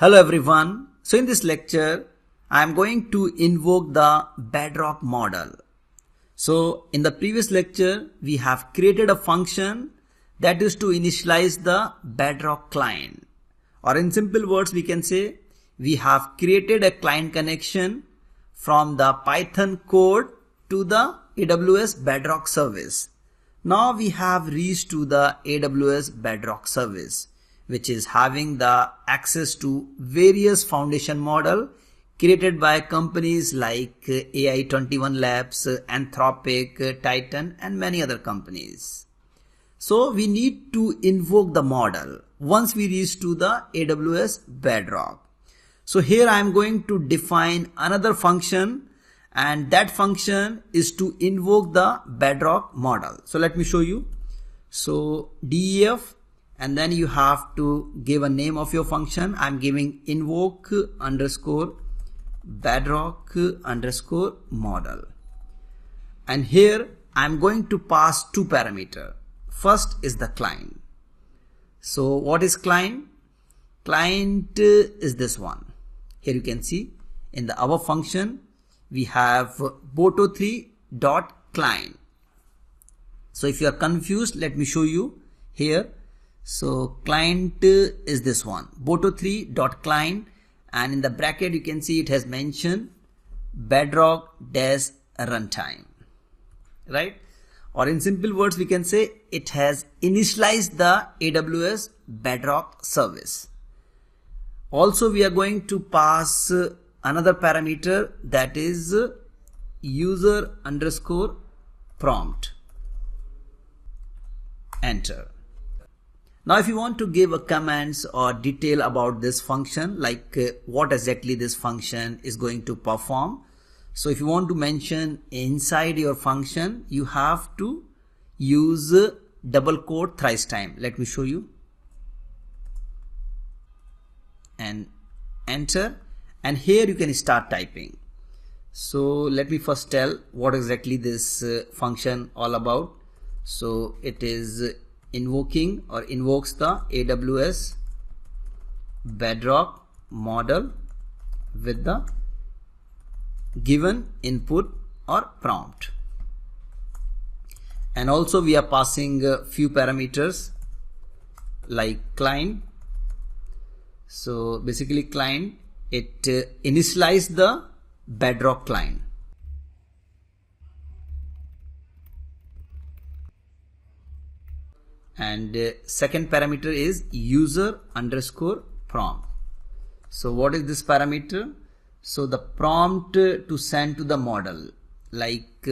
Hello everyone. So in this lecture, I am going to invoke the Bedrock model. So in the previous lecture, we have created a function that is to initialize the Bedrock client. Or in simple words, we can say we have created a client connection from the Python code to the AWS Bedrock service. Now we have reached to the AWS Bedrock service, which is having the access to various foundation model created by companies like AI21 Labs, Anthropic, Titan, and many other companies. So we need to invoke the model once we reach to the AWS Bedrock. So here I am going to define another function, and that function is to invoke the Bedrock model. So let me show you. So def, and then you have to give a name of your function. I'm giving invoke underscore bedrock underscore model. And here I'm going to pass two parameters. First is the client. So what is client? Client is this one. Here you can see in the our function we have boto3.client. So if you are confused, let me show you here. So client is this one, boto3.client, and in the bracket you can see it has mentioned bedrock dash runtime, right? Or in simple words we can say it has initialized the AWS Bedrock service. Also we are going to pass another parameter, that is user underscore prompt. Enter. Now if you want to give a comments or detail about this function, like what exactly this function is going to perform. So if you want to mention inside your function, you have to use double quote thrice time. Let me show you. And enter. And here you can start typing. So let me first tell what exactly this function all about. So it is invoking or invokes the AWS Bedrock model with the given input or prompt. And also we are passing a few parameters like client. So basically client, it initializes the Bedrock client. And second parameter is user underscore prompt. So what is this parameter? So the prompt to send to the model, like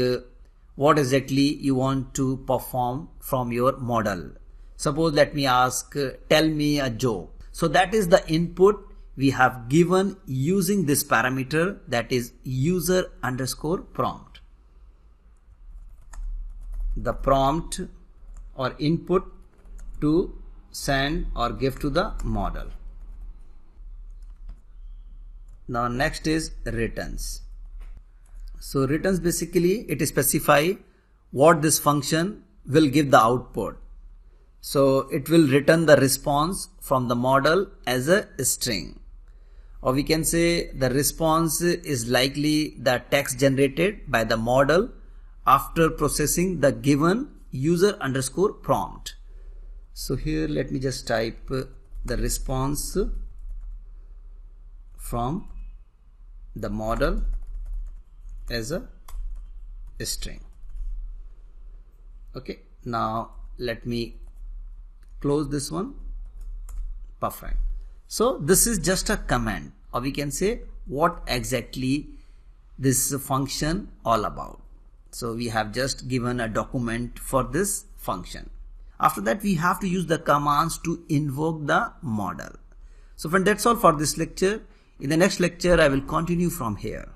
what exactly you want to perform from your model. Suppose let me ask, tell me a joke. So that is the input we have given using this parameter, that is user underscore prompt. The prompt or input to send or give to the model. Now next is returns. So returns, basically it specify what this function will give the output. So it will return the response from the model as a string, or we can say the response is likely the text generated by the model after processing the given user underscore prompt. So here let me just type the response from the model as a string. Okay, now let me close this one. Perfect. So this is just a command, or we can say what exactly this function all about. So we have just given a document for this function. After that we have to use the commands to invoke the model. So friend, that's all for this lecture. In the next lecture I will continue from here.